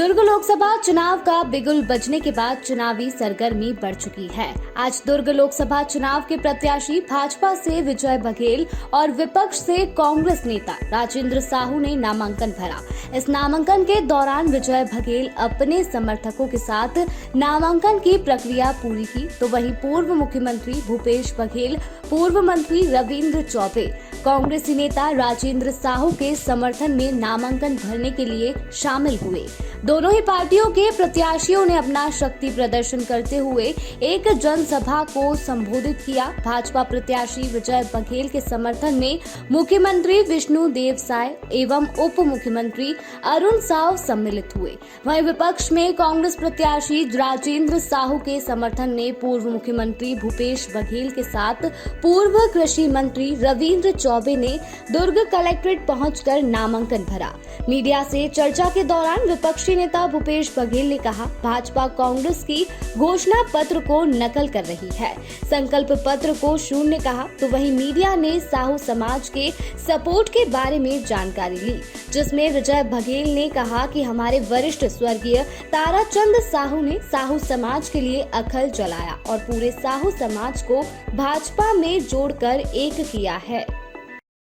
दुर्ग लोकसभा चुनाव का बिगुल बजने के बाद चुनावी सरगर्मी बढ़ चुकी है। आज दुर्ग लोकसभा चुनाव के प्रत्याशी भाजपा से विजय बघेल और विपक्ष से कांग्रेस नेता राजेंद्र साहू ने नामांकन भरा। इस नामांकन के दौरान विजय बघेल अपने समर्थकों के साथ नामांकन की प्रक्रिया पूरी की, तो वहीं पूर्व मुख्यमंत्री भूपेश बघेल, पूर्व मंत्री रविंद्र चौबे कांग्रेसी नेता राजेंद्र साहू के समर्थन में नामांकन भरने के लिए शामिल हुए। दोनों ही पार्टियों के प्रत्याशियों ने अपना शक्ति प्रदर्शन करते हुए एक जनसभा को संबोधित किया। भाजपा प्रत्याशी विजय बघेल के समर्थन में मुख्यमंत्री विष्णुदेव साय एवं उप मुख्यमंत्री अरुण साव सम्मिलित हुए। वहीं विपक्ष में कांग्रेस प्रत्याशी राजेंद्र साहू के समर्थन में पूर्व मुख्यमंत्री भूपेश बघेल के साथ पूर्व कृषि मंत्री रविंद्र चौबे ने दुर्ग कलेक्ट्रेट पहुंचकर नामांकन भरा। मीडिया से चर्चा के दौरान विपक्षी नेता भूपेश बघेल ने कहा, भाजपा कांग्रेस की घोषणा पत्र को नकल कर रही है, संकल्प पत्र को शून्य कहा। तो वहीं मीडिया ने साहू समाज के सपोर्ट के बारे में जानकारी ली, जिसमें विजय बघेल ने कहा कि हमारे वरिष्ठ स्वर्गीय ताराचंद साहू ने साहू समाज के लिए अखल जलाया और पूरे साहू समाज को भाजपा में जोड़कर एक किया है।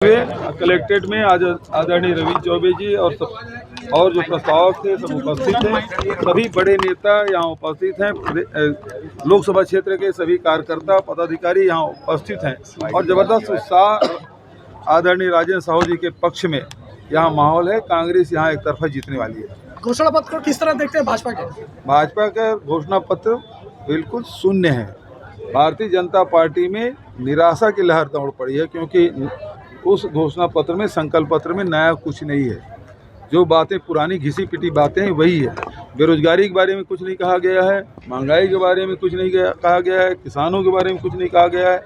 कलेक्ट्रेट में आज आदरणीय रवि चौबे जी और जो प्रस्तावक थे सब उपस्थित हैं। सभी बड़े नेता यहाँ उपस्थित हैं। लोकसभा क्षेत्र के सभी कार्यकर्ता पदाधिकारी यहाँ उपस्थित हैं और जबरदस्त उत्साह आदरणीय राजेंद्र साहू जी के पक्ष में यहाँ माहौल है। कांग्रेस यहाँ एक तरफा जीतने वाली है। घोषणा पत्र को किस तरह देखते हैं भाजपा के? भाजपा का घोषणा पत्र बिल्कुल शून्य है। भारतीय जनता पार्टी में निराशा की लहर दौड़ पड़ी है, क्योंकि उस घोषणा पत्र में, संकल्प पत्र में नया कुछ नहीं है। जो बातें पुरानी घिसी पिटी बातें हैं वही है। बेरोजगारी के बारे में कुछ नहीं कहा गया है, महंगाई के बारे में कुछ नहीं कहा गया है, किसानों के बारे में कुछ नहीं कहा गया है,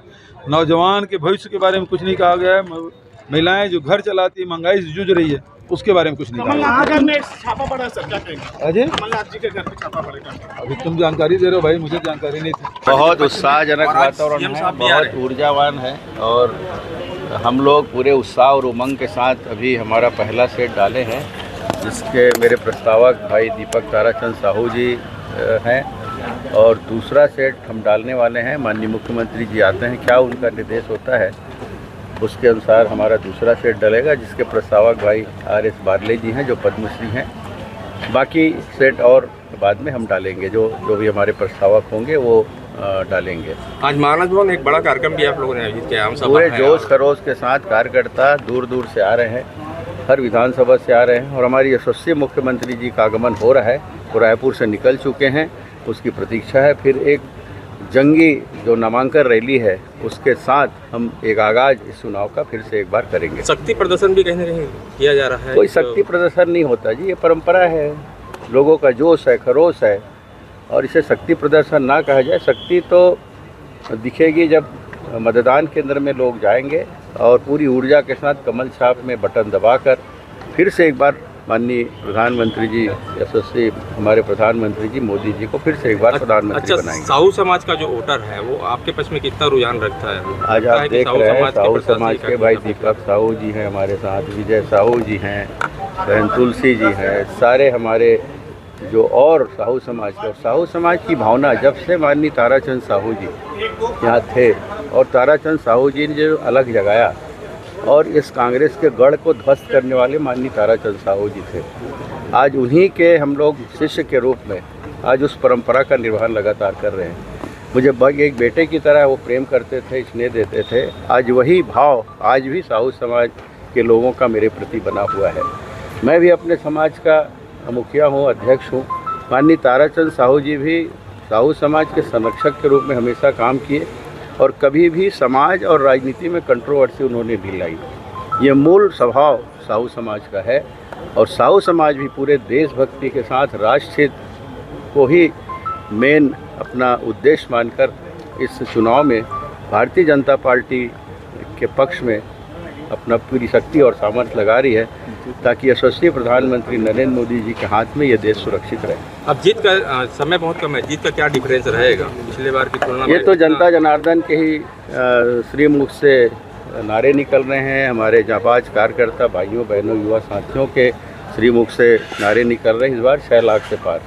नौजवान के भविष्य के बारे में कुछ नहीं कहा गया है, महिलाएं जो घर चलाती महंगाई से जूझ रही है उसके बारे में कुछ नहीं कहा गया। छापा पड़ा सर, क्या कहेंगे? अजय कमलनाथ जी के घर पे छापा पड़ेगा। अभी तुम जानकारी दे रहे हो भाई, मुझे जानकारी नहीं थी। बहुत उत्साहजनक वातावरण है, बहुत ऊर्जावान है और हम लोग पूरे उत्साह और उमंग के साथ अभी हमारा पहला सेट डाले हैं, जिसके मेरे प्रस्तावक भाई दीपक ताराचंद साहू जी हैं और दूसरा सेट हम डालने वाले हैं। माननीय मुख्यमंत्री जी आते हैं, क्या उनका निर्देश होता है उसके अनुसार हमारा दूसरा सेट डलेगा, जिसके प्रस्तावक भाई RS बारले जी हैं जो पद्मश्री हैं। बाकी सेट और बाद में हम डालेंगे, जो भी हमारे प्रस्तावक होंगे वो डालेंगे। आज महाराज भवन एक बड़ा कार्यक्रम भी आप लोगों ने आयोजित किया। पूरे जोश खरोश के साथ कार्यकर्ता दूर दूर से आ रहे हैं, हर विधानसभा से आ रहे हैं और हमारी यशस्वी मुख्यमंत्री जी का आगमन हो रहा है। वो रायपुर से निकल चुके हैं, उसकी प्रतीक्षा है। फिर एक जंगी जो नामांकन रैली है उसके साथ हम एक आगाज इस चुनाव का फिर से एक बार करेंगे। शक्ति प्रदर्शन भी कहीं ना कहीं किया जा रहा है। कोई शक्ति प्रदर्शन नहीं होता जी, ये परंपरा है, लोगों का जोश है, खरोश है और इसे शक्ति प्रदर्शन ना कहा जाए। शक्ति तो दिखेगी जब मतदान केंद्र में लोग जाएंगे और पूरी ऊर्जा के साथ कमल छाप में बटन दबाकर फिर से एक बार माननीय प्रधानमंत्री जी, यशस्वी हमारे प्रधानमंत्री जी मोदी जी को फिर से एक बार प्रधानमंत्री बनाएंगे। साहू समाज का जो वोटर है वो आपके पक्ष में कितना रुझान रखता है? आज आप देख रहे हैं साहू समाज के भाई दीपक साहू जी हैं हमारे साथ, विजय साहू जी हैं, बहन तुलसी जी हैं, सारे हमारे जो और साहू समाज के, और साहू समाज की भावना जब से माननीय ताराचंद साहू जी यहाँ थे और ताराचंद साहू जी ने जो अलग जगाया और इस कांग्रेस के गढ़ को ध्वस्त करने वाले माननीय ताराचंद साहू जी थे। आज उन्हीं के हम लोग शिष्य के रूप में आज उस परंपरा का निर्वहन लगातार कर रहे हैं। मुझे एक बेटे की तरह वो प्रेम करते थे, स्नेह देते थे। आज वही भाव आज भी साहू समाज के लोगों का मेरे प्रति बना हुआ है। मैं भी अपने समाज का मुखिया हूँ, अध्यक्ष हूँ। माननीय ताराचंद साहू जी भी साहू समाज के संरक्षक के रूप में हमेशा काम किए और कभी भी समाज और राजनीति में कंट्रोवर्सी उन्होंने नहीं लाई। ये मूल स्वभाव साहू समाज का है और साहू समाज भी पूरे देशभक्ति के साथ राष्ट्र हित को ही मेन अपना उद्देश्य मानकर इस चुनाव में भारतीय जनता पार्टी के पक्ष में अपना पूरी शक्ति और सामर्थ्य लगा रही है, ताकि यशस्वी प्रधानमंत्री नरेंद्र मोदी जी के हाथ में ये देश सुरक्षित रहे। अब जीत का समय बहुत कम है, जीत का क्या डिफरेंस रहेगा पिछले बार की तुलना में? ये तो जनता जनार्दन के ही श्रीमुख से नारे निकल रहे हैं। हमारे जांबाज कार्यकर्ता भाइयों बहनों युवा साथियों के श्रीमुख से नारे निकल रहे हैं इस बार 6 लाख से पार।